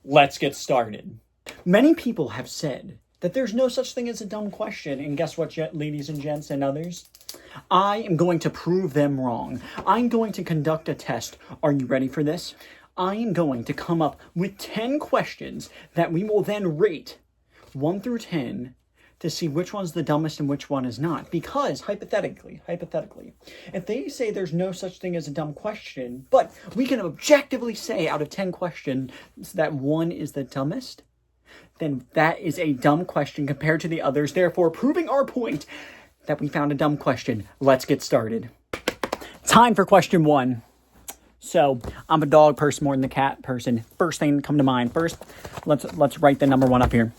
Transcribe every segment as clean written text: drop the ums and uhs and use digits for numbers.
Let's get started. Many people have said that there's no such thing as a dumb question, and guess what, ladies and gents and others? I am going to prove them wrong. I'm going to conduct a test. Are you ready for this? I am going to come up with 10 questions that we will then rate 1 through 10 to see which one's the dumbest and which one is not. Because, hypothetically, if they say there's no such thing as a dumb question, but we can objectively say out of 10 questions that one is the dumbest, then that is a dumb question compared to the others, therefore proving our point that we found a dumb question. Let's get started. Time for question 1. So, I'm a dog person more than a cat person. First thing to come to mind. First, let's write the number 1 up here.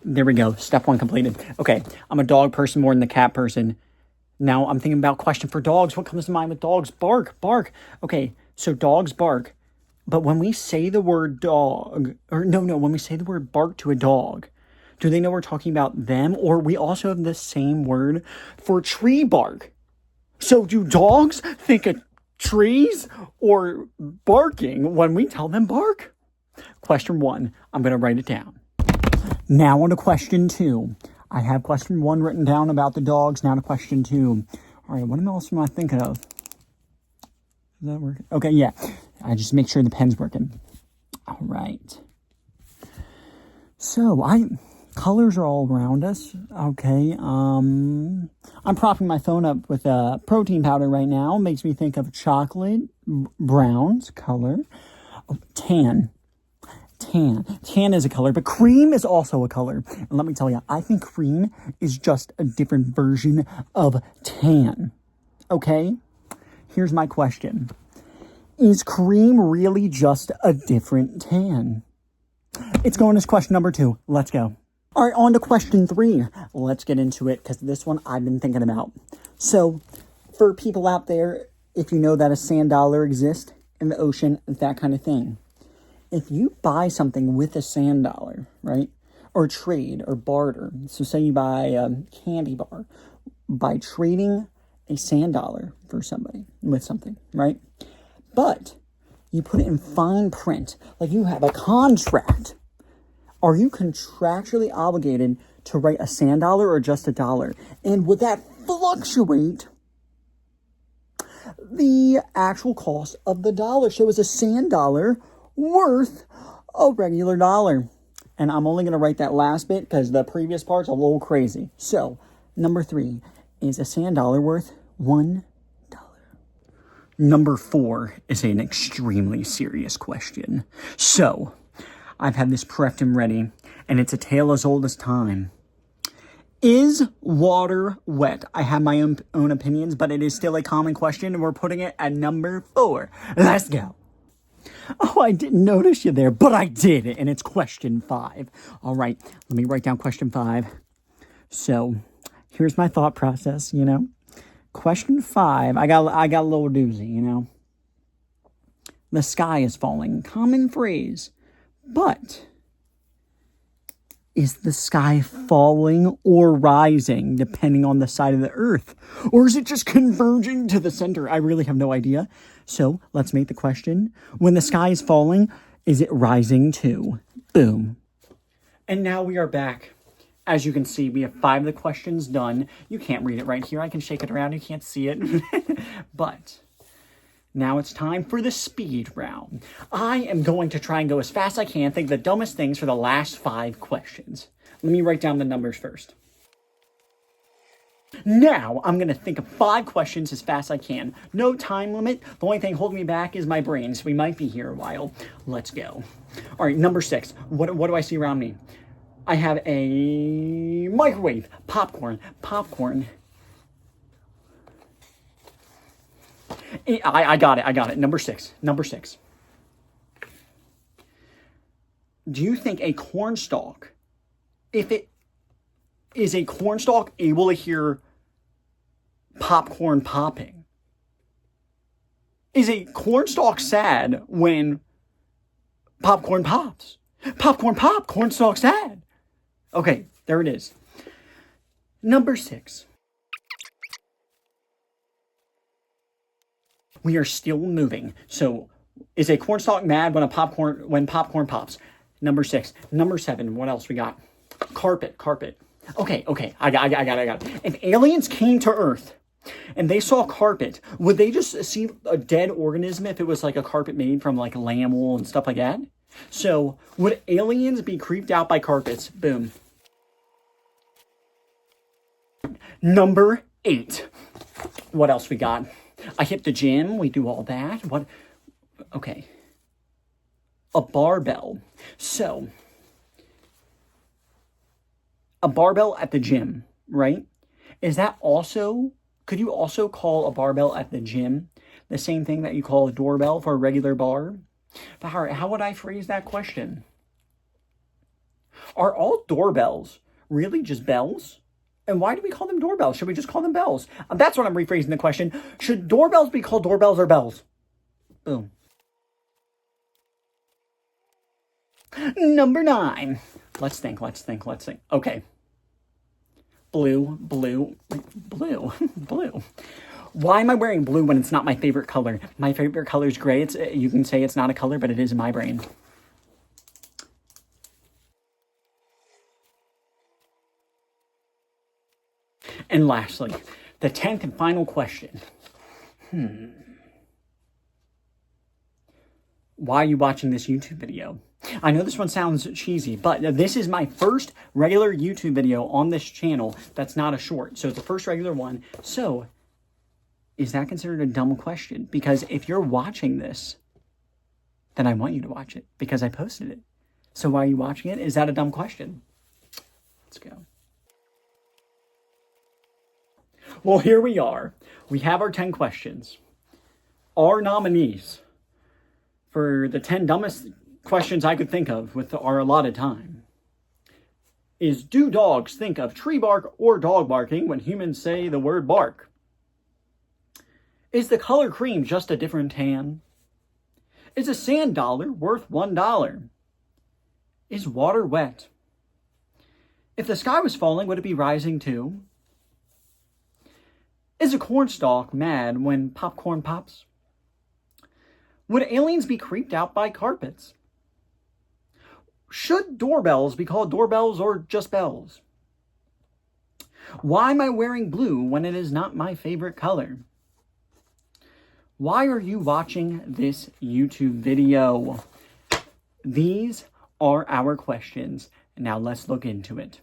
There we go. Step 1 completed. Okay, I'm a dog person more than the cat person. Now I'm thinking about question for dogs. What comes to mind with dogs? Bark, bark. Okay, so dogs bark. But when we say the word dog, when we say the word bark to a dog, do they know we're talking about them? Or we also have the same word for tree bark. So do dogs think of trees or barking when we tell them bark? Question 1, I'm going to write it down. Now on to question 2. I have question 1 written down about the dogs. Now to question 2. All right, what else am I thinking of? Does that work? Okay, yeah. I just make sure the pen's working. All right. So, colors are all around us. Okay. I'm propping my phone up with a protein powder right now. Makes me think of chocolate, browns, color, tan. Tan is a color, but cream is also a color. And let me tell you, I think cream is just a different version of tan. Okay? Here's my question. Is cream really just a different tan? It's going as question number 2. Let's go. All right, on to question 3. Let's get into it, because this one I've been thinking about. So, for people out there, if you know that a sand dollar exists in the ocean, that kind of thing. If you buy something with a sand dollar, right, or trade or barter, so say you buy a candy bar, by trading a sand dollar for somebody with something, right, but you put it in fine print, like you have a contract, are you contractually obligated to write a sand dollar or just a dollar? And would that fluctuate the actual cost of the dollar? So is a sand dollar worth a regular dollar? And I'm only going to write that last bit because the previous part's a little crazy. So, number 3, is a sand dollar worth $1? Number 4 is an extremely serious question. So, I've had this prepped and ready, and it's a tale as old as time. Is water wet? I have my own opinions, but it is still a common question, and we're putting it at number 4. Let's go. Oh, I didn't notice you there, but I did, and it's question 5. All right, let me write down question 5. So, here's my thought process, Question 5, I got a little doozy, The sky is falling, common phrase, but is the sky falling or rising depending on the side of the earth? Or is it just converging to the center? I really have no idea. So let's make the question. When the sky is falling, is it rising too? Boom. And now we are back. As you can see, we have 5 of the questions done. You can't read it right here. I can shake it around. You can't see it. But now it's time for the speed round. I am going to try and go as fast as I can, think of the dumbest things for the last 5 questions. Let me write down the numbers first. Now, I'm going to think of 5 questions as fast as I can. No time limit. The only thing holding me back is my brain, so we might be here a while. Let's go. All right, number 6. What do I see around me? I have a microwave. Popcorn. I got it. Number 6. Do you think a cornstalk, if it is a cornstalk able to hear popcorn popping? Is a cornstalk sad when popcorn pops? Popcorn pop, cornstalk sad. Okay, there it is. Number 6. We are still moving. So, is a cornstalk mad when popcorn pops? Number 6. Number 7. What else we got? Carpet. Okay. I got it. If aliens came to Earth and they saw carpet, would they just see a dead organism if it was like a carpet made from like lamb wool and stuff like that? So, would aliens be creeped out by carpets? Boom. Number 8. What else we got? I hit the gym. We do all that. What? Okay. A barbell. So, a barbell at the gym, right? Is that also, could you also call a barbell at the gym the same thing that you call a doorbell for a regular bar? But how would I phrase that question? Are all doorbells really just bells? And why do we call them doorbells? Should we just call them bells? That's what I'm rephrasing the question. Should doorbells be called doorbells or bells? Boom. Number 9. Let's think. Okay. Blue. Why am I wearing blue when it's not my favorite color? My favorite color is gray. You can say it's not a color, but it is in my brain. And lastly, the 10th and final question. Why are you watching this YouTube video? I know this one sounds cheesy, but this is my first regular YouTube video on this channel that's not a short. So it's the first regular one. So is that considered a dumb question? Because if you're watching this, then I want you to watch it because I posted it. So why are you watching it? Is that a dumb question? Let's go. Well, here we are. We have our 10 questions. Our nominees for the 10 dumbest questions I could think of with our allotted time is, do dogs think of tree bark or dog barking when humans say the word bark? Is the color cream just a different tan? Is a sand dollar worth $1? Is water wet? If the sky was falling, would it be rising too? Is a cornstalk mad when popcorn pops? Would aliens be creeped out by carpets? Should doorbells be called doorbells or just bells? Why am I wearing blue when it is not my favorite color? Why are you watching this YouTube video? These are our questions. Now let's look into it.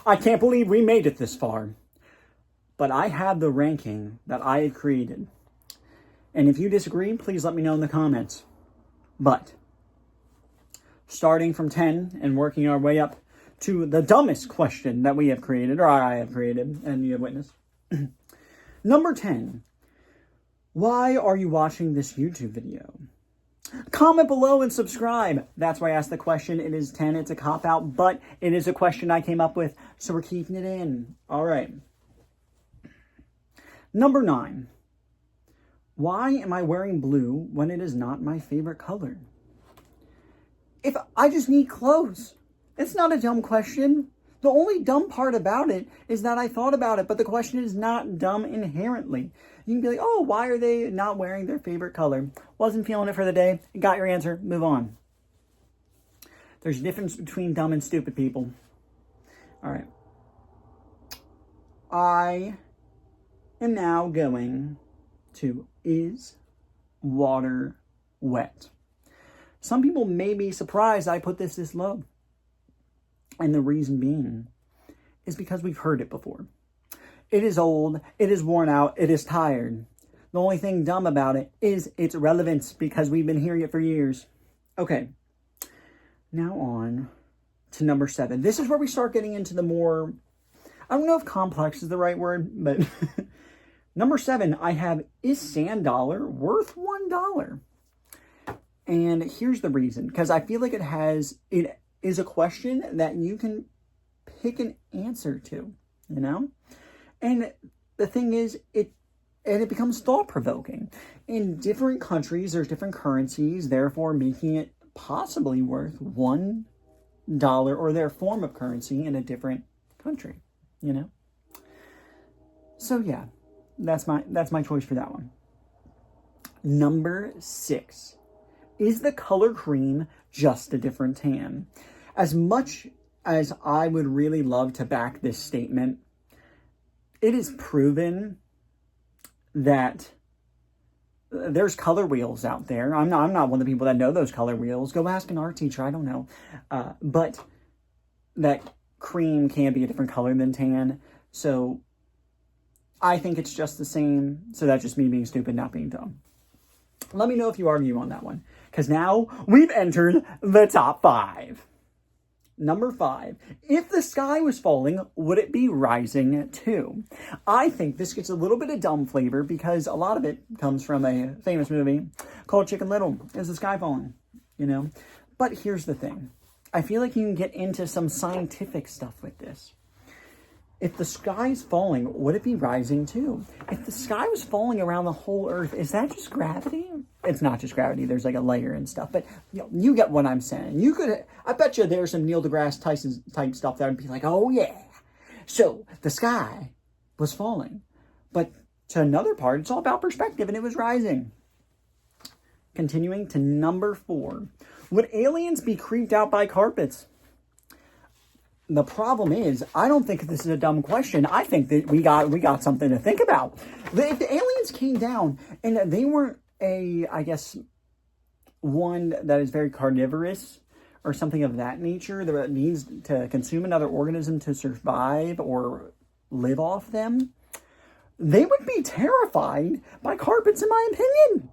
I can't believe we made it this far. But I had the ranking that I had created. And if you disagree, please let me know in the comments. But starting from 10 and working our way up to the dumbest question that we have created, or I have created, and you have witnessed. Number 10. Why are you watching this YouTube video? Comment below and subscribe. That's why I asked the question. It is 10. It's a cop-out, but it is a question I came up with, so we're keeping it in. All right. Number 9. Why am I wearing blue when it is not my favorite color? If I just need clothes. It's not a dumb question. The only dumb part about it is that I thought about it, but the question is not dumb inherently. You can be like, oh, why are they not wearing their favorite color? Wasn't feeling it for the day. Got your answer. Move on. There's a difference between dumb and stupid people. All right. I am now going to, is water wet? Some people may be surprised I put this low. And the reason being is because we've heard it before. It is old, it is worn out, it is tired. The only thing dumb about it is its relevance because we've been hearing it for years. Okay, now on to number 7. This is where we start getting into the more, I don't know if complex is the right word, but number 7, I have, is sand dollar worth $1? And here's the reason, because I feel like it is a question that you can pick an answer to, you know? And the thing is, it becomes thought-provoking. In different countries, there's different currencies, therefore making it possibly worth $1 or their form of currency in a different country, you know? So yeah, that's my choice for that one. Number 6. Is the color cream just a different tan? As much as I would really love to back this statement, it is proven that there's color wheels out there. I'm not one of the people that know those color wheels. Go ask an art teacher. I don't know. But that cream can be a different color than tan. So I think it's just the same. So that's just me being stupid, not being dumb. Let me know if you argue on that one. Because now we've entered the top 5. Number 5, if the sky was falling, would it be rising too? I think this gets a little bit of dumb flavor because a lot of it comes from a famous movie called Chicken Little. Is the sky falling? You know? But here's the thing. I feel like you can get into some scientific stuff with this. If the sky's falling, would it be rising too? If the sky was falling around the whole Earth, is that just gravity? It's not just gravity. There's like a layer and stuff. But you get what I'm saying. You could, I bet you there's some Neil deGrasse Tyson type stuff that would be like, oh yeah. So the sky was falling. But to another part, it's all about perspective and it was rising. Continuing to number 4. Would aliens be creeped out by carpets? The problem is, I don't think this is a dumb question. I think that we got something to think about. If the aliens came down and they weren't I guess, one that is very carnivorous or something of that nature that needs to consume another organism to survive or live off them, they would be terrified by carpets, in my opinion.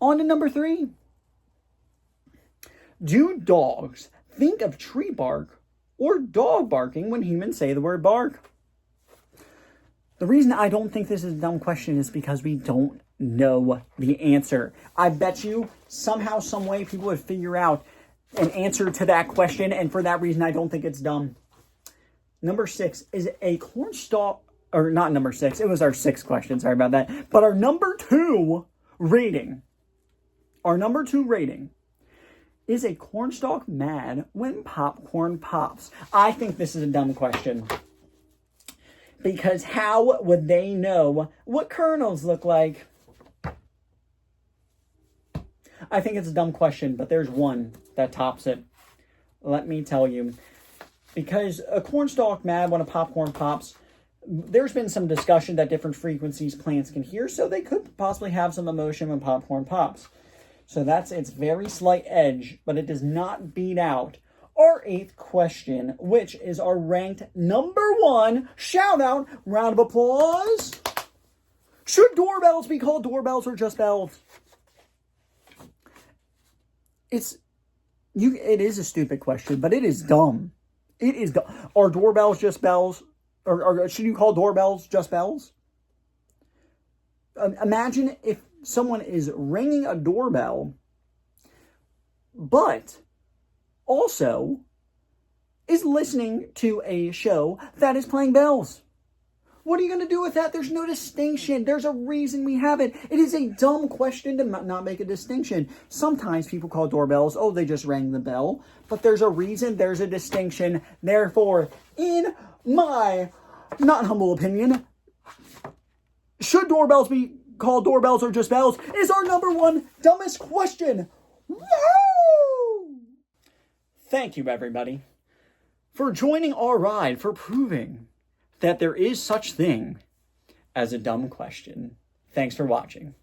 On to number 3. Do dogs think of tree bark or dog barking when humans say the word bark? The reason I don't think this is a dumb question is because we don't know the answer. I bet you somehow, some way, people would figure out an answer to that question, and for that reason, I don't think it's dumb. Number 6 is a cornstalk, or not number 6, it was our 6th question, sorry about that, but our number 2 rating, is a cornstalk mad when popcorn pops? I think this is a dumb question. Because how would they know what kernels look like? I think it's a dumb question, but there's one that tops it. Let me tell you. Because a cornstalk mad when a popcorn pops, there's been some discussion that different frequencies plants can hear, so they could possibly have some emotion when popcorn pops. So that's its very slight edge, but it does not beat out our 8th question, which is our ranked number 1. Shout out, round of applause. Should doorbells be called doorbells or just bells? It is a stupid question, but it is dumb. It is dumb. Are doorbells just bells? Or should you call doorbells just bells? Imagine if someone is ringing a doorbell, but also is listening to a show that is playing bells. What are you going to do with that? There's no distinction. There's a reason we have it. It is a dumb question to not make a distinction. Sometimes people call doorbells, oh, they just rang the bell. But there's a reason, there's a distinction. Therefore, in my not humble opinion, should doorbells be called doorbells or just bells is our number 1 dumbest question. Woo! Thank you, everybody, for joining our ride, for proving that there is such thing as a dumb question. Thanks for watching.